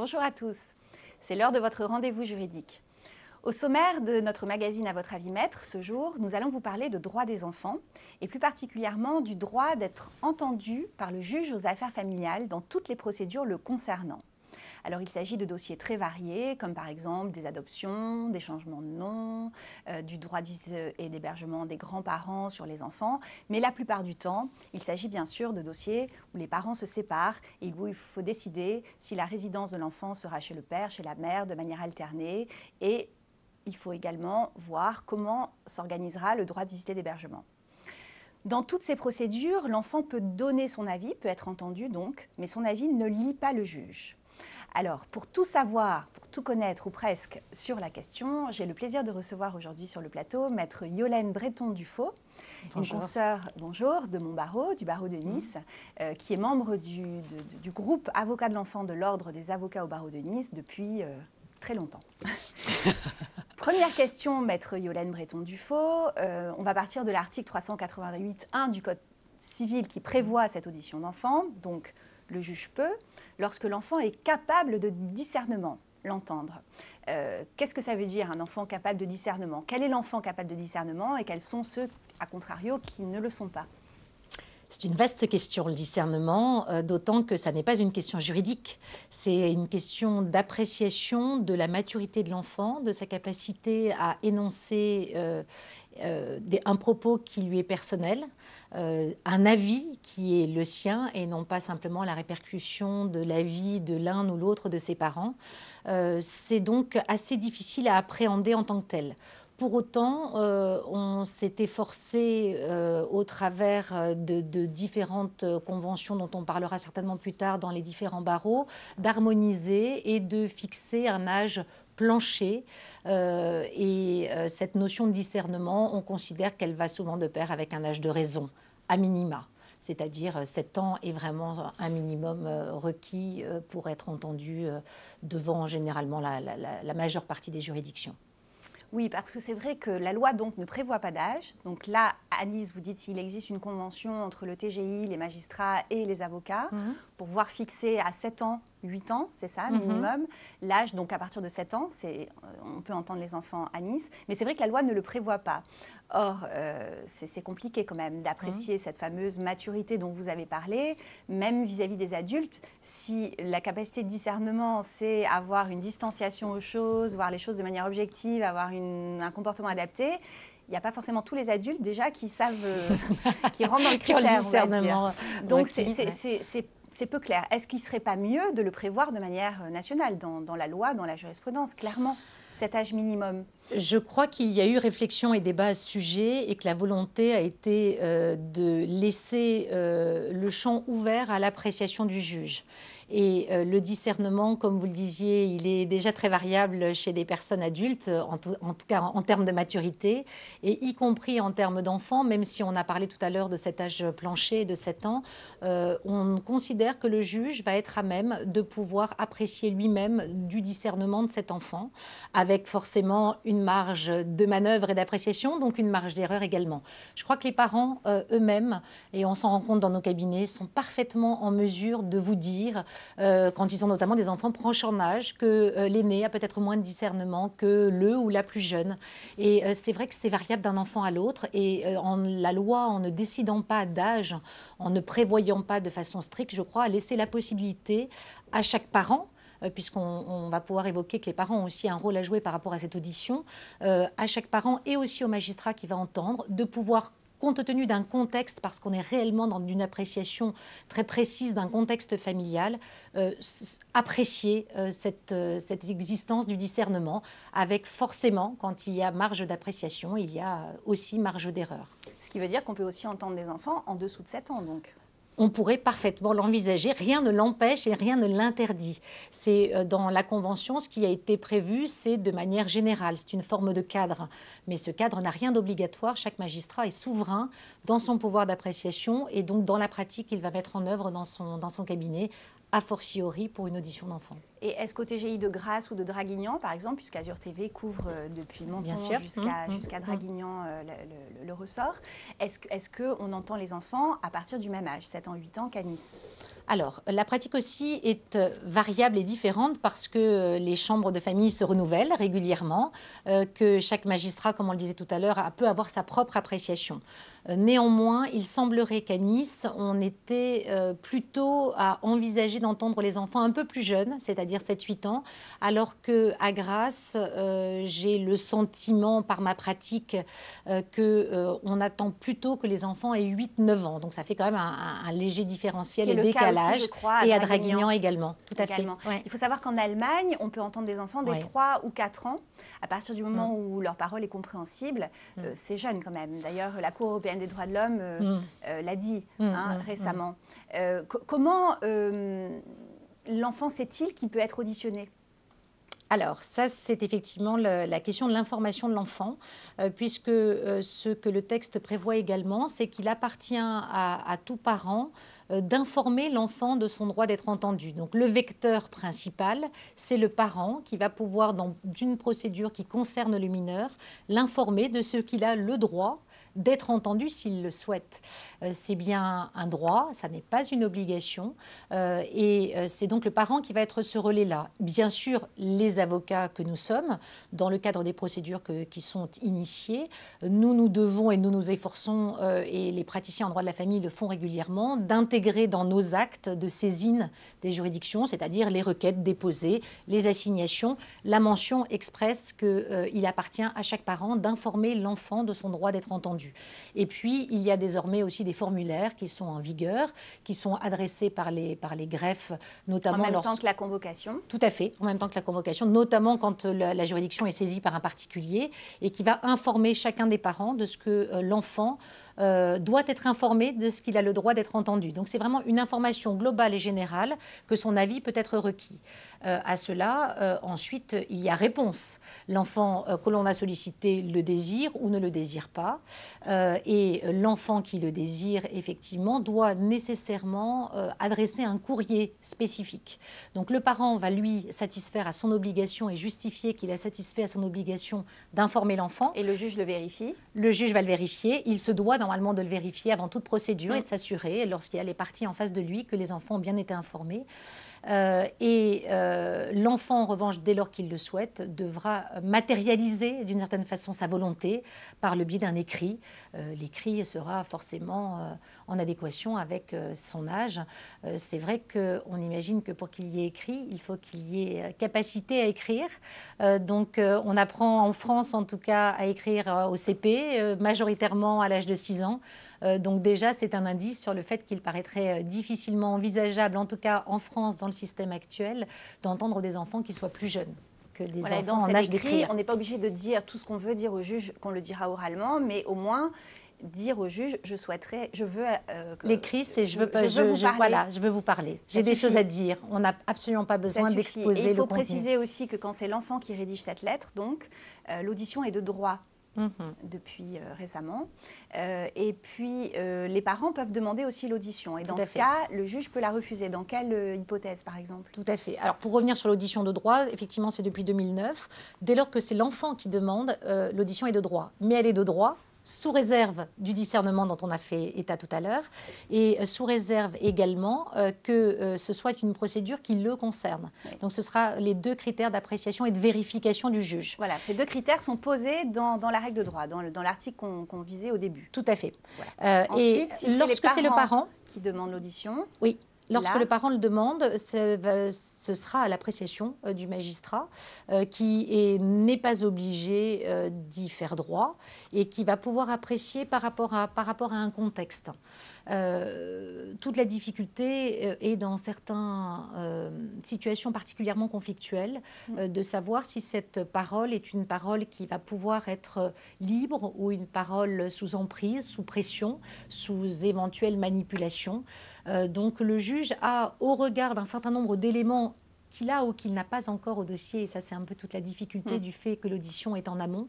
Bonjour à tous, c'est l'heure de votre rendez-vous juridique. Au sommaire de notre magazine À votre avis maître, ce jour, nous allons vous parler de droit des enfants et plus particulièrement du droit d'être entendu par le juge aux affaires familiales dans toutes les procédures le concernant. Alors il s'agit de dossiers très variés, comme par exemple des adoptions, des changements de nom, du droit de visite et d'hébergement des grands-parents sur les enfants, mais la plupart du temps, il s'agit bien sûr de dossiers où les parents se séparent et où il faut décider si la résidence de l'enfant sera chez le père, chez la mère, de manière alternée, et il faut également voir comment s'organisera le droit de visite et d'hébergement. Dans toutes ces procédures, l'enfant peut donner son avis, peut être entendu donc, mais son avis ne lie pas le juge. Alors, pour tout savoir, pour tout connaître ou presque sur la question, j'ai le plaisir de recevoir aujourd'hui sur le plateau Maître Yolaine Breton-Dufaux, une consoeur de mon barreau, du barreau de Nice, qui est membre du groupe Avocats de l'enfant de l'Ordre des avocats au barreau de Nice depuis très longtemps. Première question, Maître Yolaine Breton-Dufaux. On va partir de l'article 388.1 du Code civil qui prévoit cette audition d'enfant. Donc, le juge peut, lorsque l'enfant est capable de discernement, l'entendre. Qu'est-ce que ça veut dire, un enfant capable de discernement? Quel est l'enfant capable de discernement et quels sont ceux, à contrario, qui ne le sont pas? C'est une vaste question, le discernement, d'autant que ça n'est pas une question juridique. C'est une question d'appréciation de la maturité de l'enfant, de sa capacité à énoncer un propos qui lui est personnel, un avis qui est le sien et non pas simplement la répercussion de l'avis de l'un ou l'autre de ses parents. C'est donc assez difficile à appréhender en tant que tel. Pour autant, on s'est efforcé au travers de différentes conventions dont on parlera certainement plus tard dans les différents barreaux, d'harmoniser et de fixer un âge plancher. Cette notion de discernement, on considère qu'elle va souvent de pair avec un âge de raison, à minima. C'est-à-dire 7 ans est vraiment un minimum requis pour être entendu devant généralement la majeure partie des juridictions. Oui, parce que c'est vrai que la loi donc ne prévoit pas d'âge. Donc là, à Nice, vous dites qu'il existe une convention entre le TGI, les magistrats et les avocats pour voir fixer à 7 ans, 8 ans, c'est ça, minimum. L'âge, donc à partir de 7 ans, on peut entendre les enfants à Nice. Mais c'est vrai que la loi ne le prévoit pas. Or, c'est compliqué quand même d'apprécier cette fameuse maturité dont vous avez parlé, même vis-à-vis des adultes. Si la capacité de discernement, c'est avoir une distanciation aux choses, voir les choses de manière objective, avoir un comportement adapté, il n'y a pas forcément tous les adultes déjà qui savent, qui rentrent dans le critère, on va dire. Donc, c'est peu clair. Est-ce qu'il ne serait pas mieux de le prévoir de manière nationale, dans la loi, dans la jurisprudence, clairement, cet âge minimum? Je crois qu'il y a eu réflexion et débat à ce sujet et que la volonté a été de laisser le champ ouvert à l'appréciation du juge. Et le discernement, comme vous le disiez, il est déjà très variable chez des personnes adultes, en tout cas en termes de maturité, et y compris en termes d'enfants, même si on a parlé tout à l'heure de cet âge plancher de 7 ans, on considère que le juge va être à même de pouvoir apprécier lui-même du discernement de cet enfant, avec forcément une marge de manœuvre et d'appréciation, donc une marge d'erreur également. Je crois que les parents eux-mêmes, et on s'en rend compte dans nos cabinets, sont parfaitement en mesure de vous dire, quand ils ont notamment des enfants proches en âge, que l'aîné a peut-être moins de discernement que le ou la plus jeune. Et c'est vrai que c'est variable d'un enfant à l'autre. Et la loi, en ne décidant pas d'âge, en ne prévoyant pas de façon stricte, je crois, a laissé la possibilité à chaque parent, puisqu'on va pouvoir évoquer que les parents ont aussi un rôle à jouer par rapport à cette audition, à chaque parent et aussi au magistrat qui va entendre, de pouvoir, compte tenu d'un contexte, parce qu'on est réellement dans une appréciation très précise d'un contexte familial, apprécier cette existence du discernement, avec forcément, quand il y a marge d'appréciation, il y a aussi marge d'erreur. Ce qui veut dire qu'on peut aussi entendre des enfants en dessous de 7 ans, donc. On pourrait parfaitement l'envisager, rien ne l'empêche et rien ne l'interdit. C'est dans la Convention, ce qui a été prévu, c'est de manière générale, c'est une forme de cadre. Mais ce cadre n'a rien d'obligatoire, chaque magistrat est souverain dans son pouvoir d'appréciation et donc dans la pratique qu'il va mettre en œuvre dans son cabinet, a fortiori pour une audition d'enfant. Et est-ce qu'au TGI de Grasse ou de Draguignan, par exemple, puisque Azur TV couvre depuis Menton jusqu'à Draguignan le ressort, est-ce qu'on entend les enfants à partir du même âge, 7 ans, 8 ans qu'à Nice? Alors, la pratique aussi est variable et différente parce que les chambres de famille se renouvellent régulièrement, que chaque magistrat, comme on le disait tout à l'heure, peut avoir sa propre appréciation. Néanmoins, il semblerait qu'à Nice, on était plutôt à envisager d'entendre les enfants un peu plus jeunes, c'est-à-dire 7-8 ans, alors qu'à Grasse, j'ai le sentiment par ma pratique qu'on attend plutôt que les enfants aient 8-9 ans. Donc ça fait quand même un léger différentiel et décalage. Aussi, je crois, et à Draguignan également, tout à fait. Ouais. Il faut savoir qu'en Allemagne, on peut entendre des enfants dès 3 ou 4 ans, à partir du moment où leur parole est compréhensible. C'est jeune quand même. D'ailleurs, la Cour européenne des droits de l'homme l'a dit récemment. Comment l'enfant sait-il qu'il peut être auditionné ? Alors, ça, c'est effectivement la question de l'information de l'enfant, puisque ce que le texte prévoit également, c'est qu'il appartient à tout parent d'informer l'enfant de son droit d'être entendu. Donc, le vecteur principal, c'est le parent qui va pouvoir, dans une procédure qui concerne le mineur, l'informer de ce qu'il a le droit d'être entendu s'il le souhaite. C'est bien un droit, ça n'est pas une obligation, et c'est donc le parent qui va être ce relais-là. Bien sûr, les avocats que nous sommes, dans le cadre des procédures qui sont initiées, nous devons et nous nous efforçons, et les praticiens en droit de la famille le font régulièrement, d'intégrer dans nos actes de saisine des juridictions, c'est-à-dire les requêtes déposées, les assignations, la mention expresse qu'il appartient à chaque parent d'informer l'enfant de son droit d'être entendu. Et puis, il y a désormais aussi des formulaires qui sont en vigueur, qui sont adressés par les greffes, notamment... En même temps que la convocation. Tout à fait, en même temps que la convocation, notamment quand la juridiction est saisie par un particulier et qui va informer chacun des parents de ce que l'enfant doit être informé de ce qu'il a le droit d'être entendu. Donc c'est vraiment une information globale et générale que son avis peut être requis. À cela, ensuite, il y a réponse. L'enfant que l'on a sollicité le désire ou ne le désire pas. Et l'enfant qui le désire, effectivement, doit nécessairement adresser un courrier spécifique. Donc le parent va, lui, satisfaire à son obligation et justifier qu'il a satisfait à son obligation d'informer l'enfant. Et le juge le vérifie ? Le juge va le vérifier. Il se doit normalement de le vérifier avant toute procédure et de s'assurer, lorsqu'il y a les parties en face de lui, que les enfants ont bien été informés. L'enfant, en revanche, dès lors qu'il le souhaite, devra matérialiser d'une certaine façon sa volonté par le biais d'un écrit. L'écrit sera forcément en adéquation avec son âge. C'est vrai qu'on imagine que pour qu'il y ait écrit, il faut qu'il y ait capacité à écrire. Donc on apprend en France, en tout cas, à écrire au CP, majoritairement à l'âge de 6 ans. Donc déjà, c'est un indice sur le fait qu'il paraîtrait difficilement envisageable, en tout cas en France, dans le système actuel, d'entendre des enfants qui soient plus jeunes que des enfants en âge d'écrire. On n'est pas obligé de dire tout ce qu'on veut dire au juge, qu'on le dira oralement, mais au moins dire au juge, je veux... L'écrit, c'est je veux vous parler. J'ai des choses à dire. On n'a absolument pas besoin d'exposer le contenu. Il faut préciser aussi que quand c'est l'enfant qui rédige cette lettre, donc, l'audition est de droit. Depuis récemment. Et puis, les parents peuvent demander aussi l'audition. Et dans ce cas, le juge peut la refuser. Dans quelle hypothèse, par exemple ? Tout à fait. Alors, pour revenir sur l'audition de droit, effectivement, c'est depuis 2009. Dès lors que c'est l'enfant qui demande, l'audition est de droit. Mais elle est de droit sous réserve du discernement dont on a fait état tout à l'heure, et sous réserve également que ce soit une procédure qui le concerne. Oui. Donc ce sera les 2 critères d'appréciation et de vérification du juge. Voilà, ces 2 critères sont posés dans la règle de droit, dans l'article qu'on visait au début. Tout à fait. Voilà. Ensuite, si lorsque c'est le parent qui demande l'audition... Oui. Lorsque le parent le demande, ce sera à l'appréciation du magistrat qui n'est pas obligé d'y faire droit et qui va pouvoir apprécier par rapport à un contexte. Toute la difficulté est dans certaines situations particulièrement conflictuelles de savoir si cette parole est une parole qui va pouvoir être libre ou une parole sous emprise, sous pression, sous éventuelle manipulation. Donc le juge a, au regard d'un certain nombre d'éléments qu'il a ou qu'il n'a pas encore au dossier, et ça c'est un peu toute la difficulté du fait que l'audition est en amont,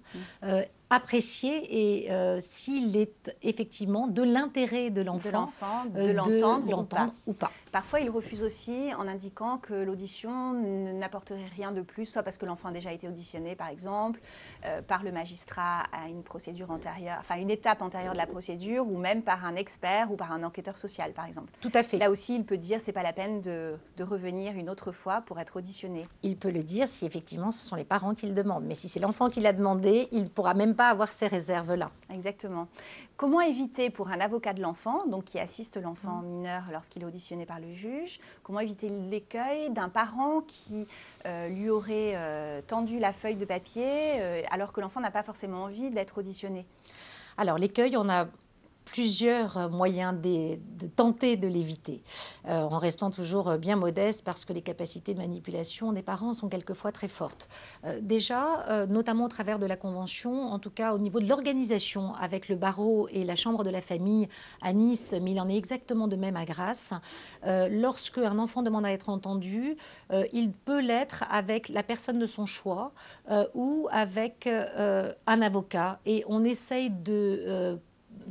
apprécier et s'il est effectivement de l'intérêt de l'enfant de l'entendre ou pas. Parfois, il refuse aussi en indiquant que l'audition n'apporterait rien de plus, soit parce que l'enfant a déjà été auditionné, par exemple, par le magistrat à une procédure antérieure, enfin une étape antérieure de la procédure, ou même par un expert ou par un enquêteur social, par exemple. Tout à fait. Là aussi, il peut dire c'est pas la peine de revenir une autre fois pour être auditionné. Il peut le dire si effectivement ce sont les parents qui le demandent, mais si c'est l'enfant qui l'a demandé, il ne pourra même pas avoir ces réserves-là. Exactement. Comment éviter pour un avocat de l'enfant, donc qui assiste l'enfant mineur lorsqu'il est auditionné par le juge, comment éviter l'écueil d'un parent qui lui aurait tendu la feuille de papier alors que l'enfant n'a pas forcément envie d'être auditionné? Alors l'écueil, on a plusieurs moyens de tenter de l'éviter, en restant toujours bien modeste parce que les capacités de manipulation des parents sont quelquefois très fortes. Déjà, notamment au travers de la Convention, en tout cas au niveau de l'organisation avec le barreau et la Chambre de la famille à Nice, mais il en est exactement de même à Grasse, lorsque un enfant demande à être entendu, il peut l'être avec la personne de son choix ou avec un avocat, et on essaye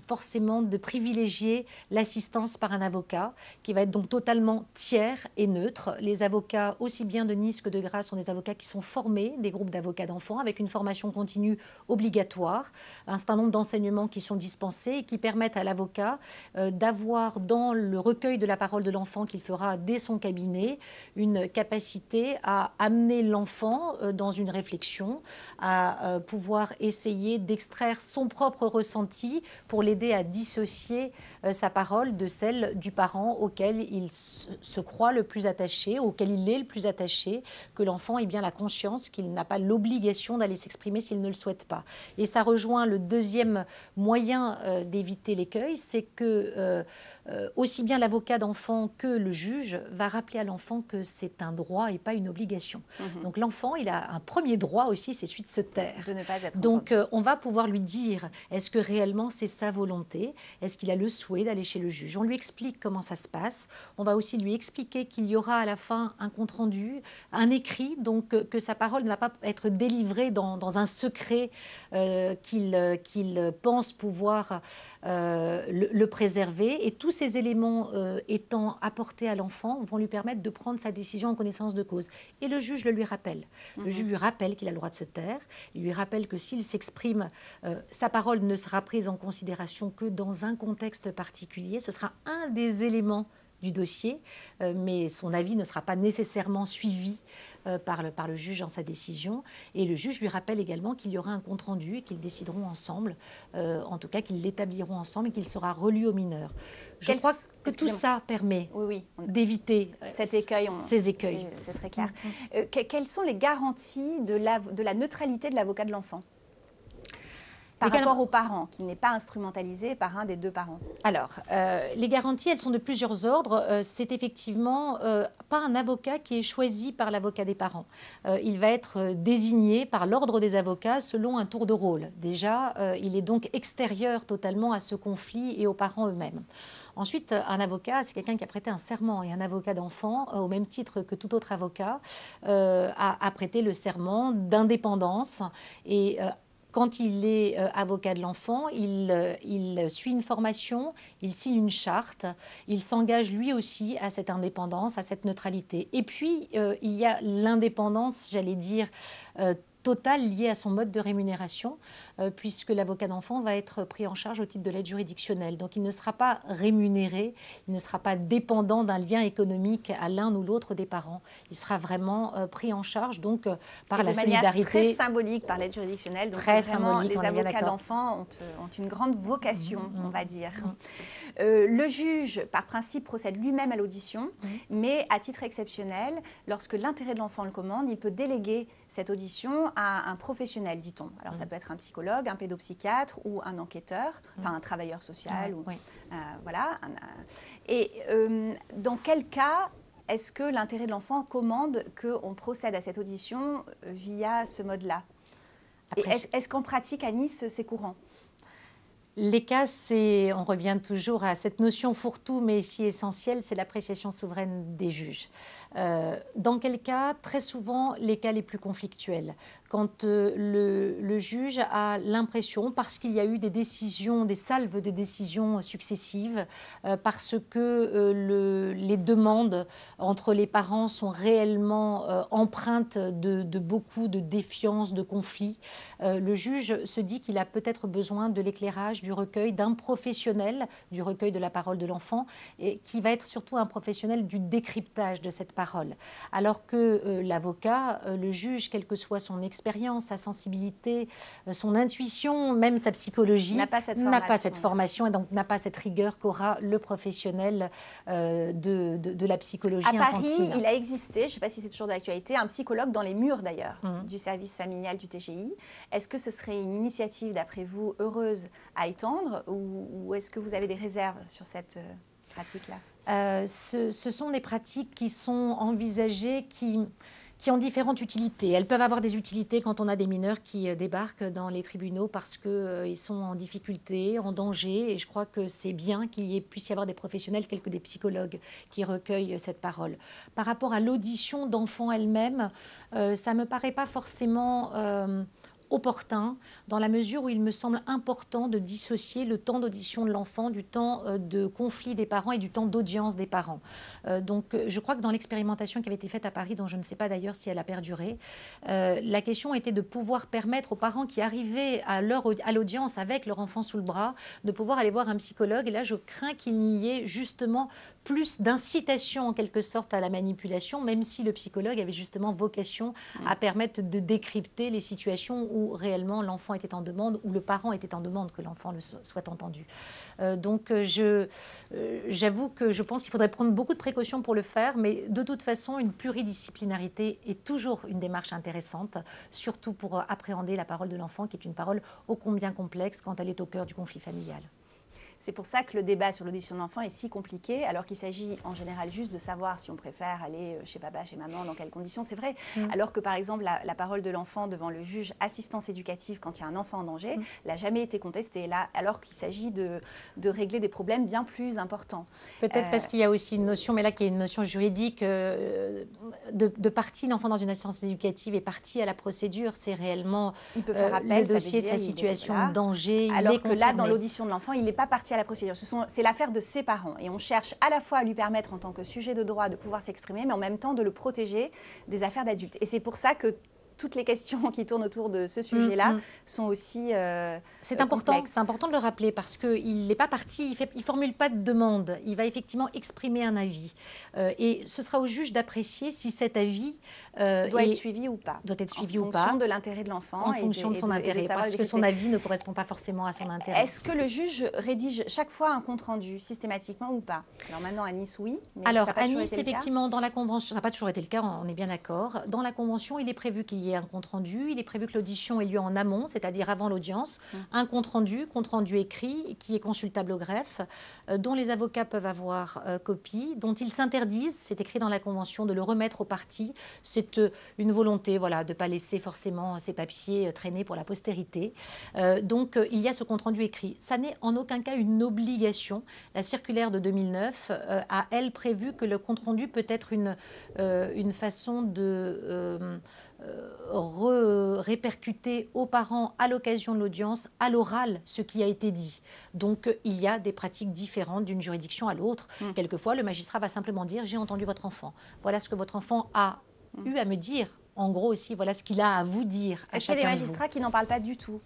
forcément de privilégier l'assistance par un avocat qui va être donc totalement tiers et neutre. Les avocats, aussi bien de Nice que de Grasse, sont des avocats qui sont formés, des groupes d'avocats d'enfants, avec une formation continue obligatoire, un certain nombre d'enseignements qui sont dispensés et qui permettent à l'avocat d'avoir dans le recueil de la parole de l'enfant qu'il fera dès son cabinet une capacité à amener l'enfant dans une réflexion, à pouvoir essayer d'extraire son propre ressenti pour l'aider à dissocier sa parole de celle du parent auquel il se croit le plus attaché, auquel il est le plus attaché, que l'enfant ait bien la conscience qu'il n'a pas l'obligation d'aller s'exprimer s'il ne le souhaite pas. Et ça rejoint le deuxième moyen d'éviter l'écueil, c'est que aussi bien l'avocat d'enfant que le juge va rappeler à l'enfant que c'est un droit et pas une obligation. Donc l'enfant, il a un premier droit aussi, c'est celui de se taire. De ne pas être Donc on va pouvoir lui dire, est-ce que réellement c'est sa volonté? Est-ce qu'il a le souhait d'aller chez le juge? On lui explique comment ça se passe. On va aussi lui expliquer qu'il y aura à la fin un compte-rendu, un écrit, donc que sa parole ne va pas être délivrée dans un secret qu'il pense pouvoir le préserver. Et tous ces éléments étant apportés à l'enfant vont lui permettre de prendre sa décision en connaissance de cause. Et le juge le lui rappelle. Le juge lui rappelle qu'il a le droit de se taire. Il lui rappelle que s'il s'exprime, sa parole ne sera prise en considération que dans un contexte particulier. Ce sera un des éléments du dossier, mais son avis ne sera pas nécessairement suivi par le juge dans sa décision. Et le juge lui rappelle également qu'il y aura un compte-rendu et qu'ils décideront ensemble, en tout cas qu'ils l'établiront ensemble et qu'il sera relu aux mineurs. Je crois que tout ça permet d'éviter ces écueils. C'est très clair. Quelles sont les garanties de la neutralité de l'avocat de l'enfant par rapport aux parents, qu'il n'est pas instrumentalisé par un des deux parents? Alors, les garanties, elles sont de plusieurs ordres. C'est effectivement pas un avocat qui est choisi par l'avocat des parents. Il va être désigné par l'ordre des avocats selon un tour de rôle. Déjà, il est donc extérieur totalement à ce conflit et aux parents eux-mêmes. Ensuite, un avocat, c'est quelqu'un qui a prêté un serment, et un avocat d'enfant, au même titre que tout autre avocat, a prêté le serment d'indépendance. Et quand il est avocat de l'enfant, il suit une formation, il signe une charte, il s'engage lui aussi à cette indépendance, à cette neutralité. Et puis, il y a l'indépendance, j'allais dire, totale liée à son mode de rémunération, puisque l'avocat d'enfant va être pris en charge au titre de l'aide juridictionnelle. Donc il ne sera pas rémunéré, il ne sera pas dépendant d'un lien économique à l'un ou l'autre des parents. Il sera vraiment pris en charge donc par la solidarité. Très symbolique par l'aide juridictionnelle. Donc très symbolique. Les avocats d'enfants ont une grande vocation, on va dire. Le juge, par principe, procède lui-même à l'audition, mais à titre exceptionnel, lorsque l'intérêt de l'enfant le commande, il peut déléguer cette audition à un professionnel, dit-on. Alors ça peut être un psychologue, un pédopsychiatre ou un enquêteur, enfin un travailleur social. Voilà. Et dans quel cas est-ce que l'intérêt de l'enfant commande qu'on procède à cette audition via ce mode-là? Est-ce qu'en pratique, à Nice, c'est courant? Les cas, on revient toujours à cette notion fourre-tout, mais si essentielle, c'est l'appréciation souveraine des juges. Dans quel cas? Très souvent, les cas les plus conflictuels. Quand le juge a l'impression, parce qu'il y a eu des décisions, des salves de décisions successives, parce que les demandes entre les parents sont réellement empreintes de beaucoup de défiance, de conflits, le juge se dit qu'il a peut-être besoin de l'éclairage, du recueil d'un professionnel, du recueil de la parole de l'enfant, et qui va être surtout un professionnel du décryptage de cette parole. Alors que l'avocat, le juge, quelle que soit son expérience, sa sensibilité, son intuition, même sa psychologie, n'a pas cette formation et donc n'a pas cette rigueur qu'aura le professionnel de la psychologie infantile. À Paris, il a existé, je ne sais pas si c'est toujours d'actualité, un psychologue dans les murs d'ailleurs du service familial du TGI. Est-ce que ce serait une initiative, d'après vous, heureuse à étendre ou est-ce que vous avez des réserves sur cette pratique-là? Ce sont des pratiques qui sont envisagées, qui ont différentes utilités. Elles peuvent avoir des utilités quand on a des mineurs qui débarquent dans les tribunaux parce qu'ils sont en difficulté, en danger. Et je crois que c'est bien qu'il puisse y avoir des professionnels, tels que des psychologues, qui recueillent cette parole. Par rapport à l'audition d'enfants elle-même, ça ne me paraît pas forcément opportun, dans la mesure où il me semble important de dissocier le temps d'audition de l'enfant du temps de conflit des parents et du temps d'audience des parents. Donc je crois que dans l'expérimentation qui avait été faite à Paris, dont je ne sais pas d'ailleurs si elle a perduré, la question était de pouvoir permettre aux parents qui arrivaient à l'audience avec leur enfant sous le bras, de pouvoir aller voir un psychologue. Et là, je crains qu'il n'y ait justement plus d'incitation en quelque sorte à la manipulation, même si le psychologue avait justement vocation à permettre de décrypter les situations où réellement l'enfant était en demande, ou le parent était en demande que l'enfant soit entendu. Donc j'avoue que je pense qu'il faudrait prendre beaucoup de précautions pour le faire, mais de toute façon, une pluridisciplinarité est toujours une démarche intéressante, surtout pour appréhender la parole de l'enfant, qui est une parole ô combien complexe quand elle est au cœur du conflit familial. C'est pour ça que le débat sur l'audition de l'enfant est si compliqué, alors qu'il s'agit en général juste de savoir si on préfère aller chez papa, chez maman, dans quelles conditions, c'est vrai. Alors que par exemple, la parole de l'enfant devant le juge assistance éducative quand il y a un enfant en danger, n'a jamais été contestée, là, alors qu'il s'agit de régler des problèmes bien plus importants. Peut-être parce qu'il y a aussi une notion, mais là qui est une notion juridique, de partie, l'enfant dans une assistance éducative est parti à la procédure, c'est réellement il peut faire appel, le dossier de sa situation de danger. Alors que là, dans l'audition de l'enfant, il n'est pas parti à la procédure. C'est l'affaire de ses parents. Et on cherche à la fois à lui permettre, en tant que sujet de droit, de pouvoir s'exprimer, mais en même temps de le protéger des affaires d'adultes. Et c'est pour ça que toutes les questions qui tournent autour de ce sujet-là sont aussi c'est important de le rappeler parce qu'il n'est pas parti, il ne formule pas de demande, il va effectivement exprimer un avis. Et ce sera au juge d'apprécier si cet avis doit être suivi ou pas. Doit être suivi ou pas. En fonction de l'intérêt de l'enfant. En fonction de son intérêt, parce que son avis ne correspond pas forcément à son intérêt. Est-ce que le juge rédige chaque fois un compte-rendu, systématiquement ou pas? Alors maintenant, à Nice, oui. Mais alors, à Nice, effectivement, dans la Convention, ça n'a pas toujours été le cas, on est bien d'accord. Dans la Convention, il est prévu qu'il y ait un compte-rendu. Il est prévu que l'audition ait lieu en amont, c'est-à-dire avant l'audience. Un compte-rendu écrit, qui est consultable au greffe, dont les avocats peuvent avoir copie, dont ils s'interdisent, c'est écrit dans la Convention, de le remettre aux parties. C'est une volonté, voilà, de ne pas laisser forcément ces papiers traîner pour la postérité. Donc, il y a ce compte-rendu écrit. Ça n'est en aucun cas une obligation. La circulaire de 2009 a, elle, prévu que le compte-rendu peut être une façon de répercuter aux parents à l'occasion de l'audience, à l'oral, ce qui a été dit. Donc, il y a des pratiques différentes d'une juridiction à l'autre. Quelquefois, le magistrat va simplement dire « j'ai entendu votre enfant ». Voilà ce que votre enfant a eu à me dire. En gros aussi, voilà ce qu'il a à vous dire. Est-ce qu'il y a des magistrats qui n'en parlent pas du tout?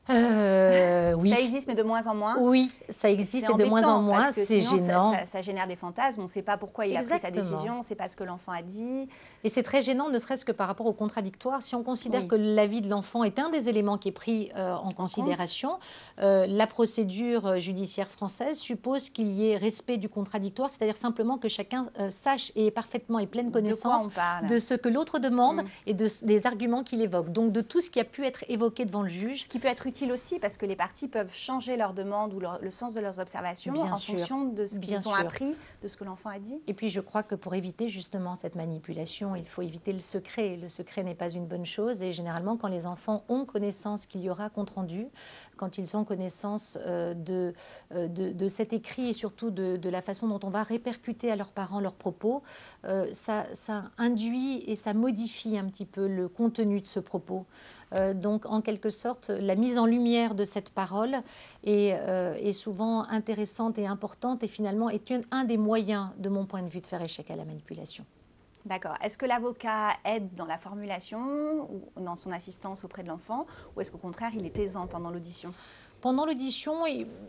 Oui. Ça existe, mais de moins en moins. Oui, ça existe et de moins en moins, c'est gênant. Ça génère des fantasmes, on ne sait pas pourquoi il a pris sa décision, on ne sait pas ce que l'enfant a dit. Et c'est très gênant, ne serait-ce que par rapport au contradictoire. Si on considère que l'avis de l'enfant est un des éléments qui est pris en considération, la procédure judiciaire française suppose qu'il y ait respect du contradictoire, c'est-à-dire simplement que chacun sache et ait parfaitement et pleine connaissance de ce que l'autre demande et des arguments qu'il évoque. Donc de tout ce qui a pu être évoqué devant le juge. Ce qui peut être utile aussi parce que les parties peuvent changer leur demande ou le sens de leurs observations en fonction de ce qu'ils ont appris, de ce que l'enfant a dit. Et puis je crois que pour éviter justement cette manipulation, il faut éviter le secret. Le secret n'est pas une bonne chose et généralement quand les enfants ont connaissance qu'il y aura compte-rendu, quand ils ont connaissance de cet écrit et surtout de la façon dont on va répercuter à leurs parents leurs propos, ça induit et ça modifie un petit peu le contenu de ce propos. Donc, en quelque sorte, la mise en lumière de cette parole est souvent intéressante et importante et finalement est un des moyens, de mon point de vue, de faire échec à la manipulation. D'accord. Est-ce que l'avocat aide dans la formulation ou dans son assistance auprès de l'enfant ou est-ce qu'au contraire, il est aisant pendant l'audition ? Pendant l'audition,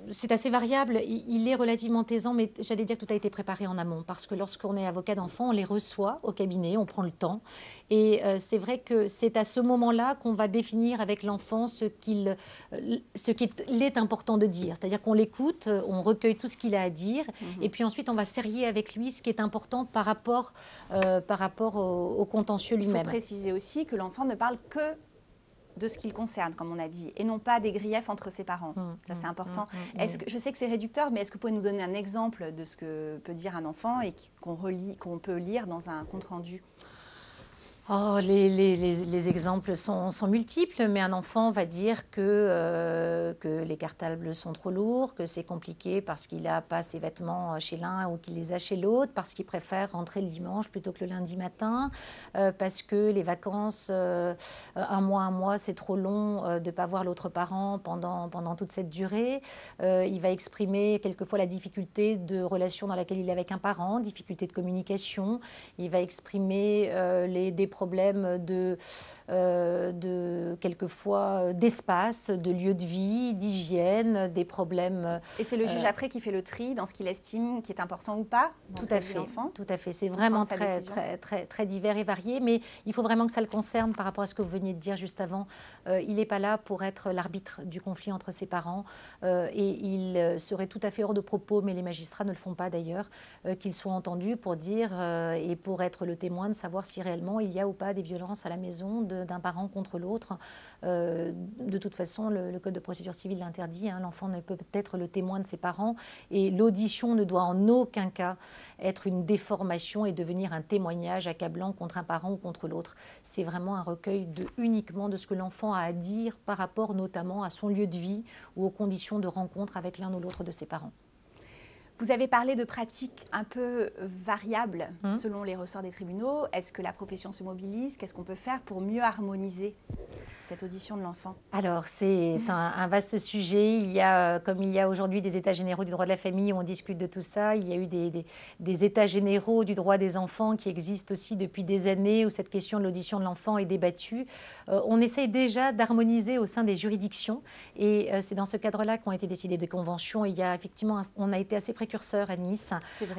c'est assez variable, il est relativement aisant, mais j'allais dire que tout a été préparé en amont, parce que lorsqu'on est avocat d'enfant, on les reçoit au cabinet, on prend le temps, et c'est vrai que c'est à ce moment-là qu'on va définir avec l'enfant ce qu'il est important de dire, c'est-à-dire qu'on l'écoute, on recueille tout ce qu'il a à dire, et puis ensuite on va serrer avec lui ce qui est important par rapport au contentieux lui-même. Il faut préciser aussi que l'enfant ne parle que de ce qu'il concerne, comme on a dit, et non pas des griefs entre ses parents. Ça, c'est important. Je sais que c'est réducteur, mais est-ce que vous pouvez nous donner un exemple de ce que peut dire un enfant et qu'on peut lire dans un compte-rendu ? Oh, les exemples sont multiples, mais un enfant va dire que les cartables sont trop lourds, que c'est compliqué parce qu'il n'a pas ses vêtements chez l'un ou qu'il les a chez l'autre, parce qu'il préfère rentrer le dimanche plutôt que le lundi matin, parce que les vacances, un mois, c'est trop long de ne pas voir l'autre parent pendant toute cette durée. Il va exprimer quelquefois la difficulté de relation dans laquelle il est avec un parent, difficulté de communication. Il va exprimer des problèmes quelquefois d'espace, de lieu de vie, d'hygiène, des problèmes. Et c'est le juge après qui fait le tri dans ce qu'il estime qui est important ou pas dans tout sa à vie fait, d'enfant. tout à fait. C'est vraiment très divers et varié, mais il faut vraiment que ça le concerne par rapport à ce que vous veniez de dire juste avant. Il n'est pas là pour être l'arbitre du conflit entre ses parents et il serait tout à fait hors de propos, mais les magistrats ne le font pas d'ailleurs, qu'ils soient entendus pour dire et pour être le témoin de savoir si réellement il y a ou pas des violences à la maison d'un parent contre l'autre. De toute façon, le Code de procédure civile l'interdit. L'enfant ne peut être le témoin de ses parents et l'audition ne doit en aucun cas être une déformation et devenir un témoignage accablant contre un parent ou contre l'autre. C'est vraiment un recueil uniquement de ce que l'enfant a à dire par rapport notamment à son lieu de vie ou aux conditions de rencontre avec l'un ou l'autre de ses parents. Vous avez parlé de pratiques un peu variables selon les ressorts des tribunaux. Est-ce que la profession se mobilise ? Qu'est-ce qu'on peut faire pour mieux harmoniser cette audition de l'enfant? Alors, c'est un vaste sujet. Comme il y a aujourd'hui des états généraux du droit de la famille où on discute de tout ça, il y a eu des états généraux du droit des enfants qui existent aussi depuis des années où cette question de l'audition de l'enfant est débattue. On essaye déjà d'harmoniser au sein des juridictions et c'est dans ce cadre-là qu'ont été décidées des conventions. Il y a effectivement, on a été assez précurseur à Nice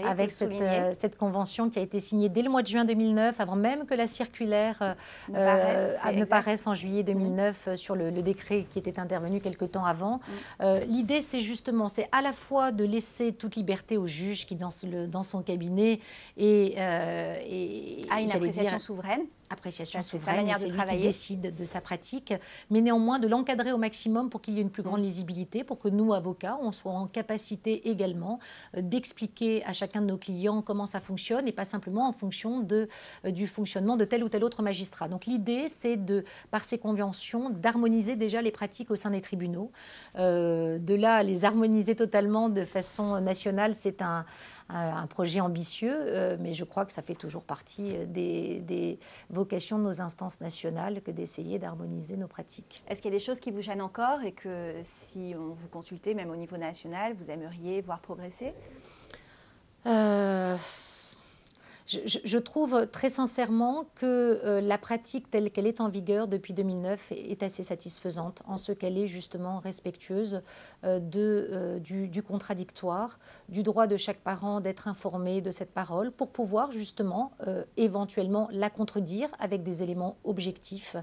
avec cette convention qui a été signée dès le mois de juin 2009, avant même que la circulaire ne paraisse en juillet 2009 sur le décret qui était intervenu quelque temps avant. L'idée, c'est justement, c'est à la fois de laisser toute liberté au juge qui, dans son cabinet, a une appréciation souveraine. Appréciation souveraine, c'est lui qui décide de sa pratique, mais néanmoins de l'encadrer au maximum pour qu'il y ait une plus grande lisibilité, pour que nous, avocats, on soit en capacité également d'expliquer à chacun de nos clients comment ça fonctionne et pas simplement en fonction du fonctionnement de tel ou tel autre magistrat. Donc l'idée, c'est par ces conventions, d'harmoniser déjà les pratiques au sein des tribunaux. De là, les harmoniser totalement de façon nationale, c'est un projet ambitieux, mais je crois que ça fait toujours partie des vocations de nos instances nationales que d'essayer d'harmoniser nos pratiques. Est-ce qu'il y a des choses qui vous gênent encore et que si on vous consultait, même au niveau national, vous aimeriez voir progresser ? Je trouve très sincèrement que la pratique telle qu'elle est en vigueur depuis 2009 est assez satisfaisante en ce qu'elle est justement respectueuse du contradictoire, du droit de chaque parent d'être informé de cette parole pour pouvoir justement éventuellement la contredire avec des éléments objectifs.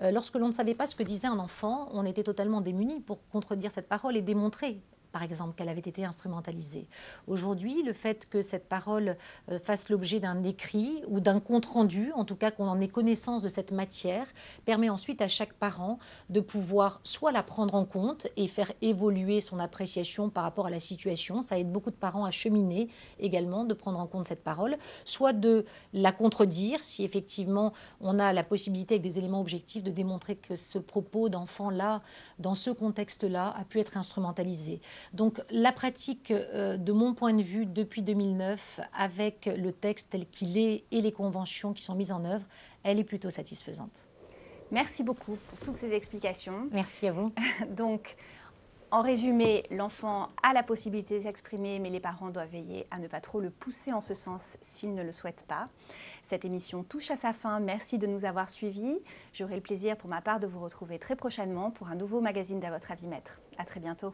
Lorsque l'on ne savait pas ce que disait un enfant, on était totalement démunis pour contredire cette parole et démontrer par exemple, qu'elle avait été instrumentalisée. Aujourd'hui, le fait que cette parole fasse l'objet d'un écrit ou d'un compte-rendu, en tout cas qu'on en ait connaissance de cette matière, permet ensuite à chaque parent de pouvoir soit la prendre en compte et faire évoluer son appréciation par rapport à la situation. Ça aide beaucoup de parents à cheminer également, de prendre en compte cette parole, soit de la contredire si effectivement on a la possibilité avec des éléments objectifs de démontrer que ce propos d'enfant-là, dans ce contexte-là, a pu être instrumentalisé. Donc la pratique, de mon point de vue, depuis 2009, avec le texte tel qu'il est et les conventions qui sont mises en œuvre, elle est plutôt satisfaisante. Merci beaucoup pour toutes ces explications. Merci à vous. Donc, en résumé, l'enfant a la possibilité de s'exprimer, mais les parents doivent veiller à ne pas trop le pousser en ce sens s'ils ne le souhaitent pas. Cette émission touche à sa fin. Merci de nous avoir suivis. J'aurai le plaisir pour ma part de vous retrouver très prochainement pour un nouveau magazine d'À votre avis maître. À très bientôt.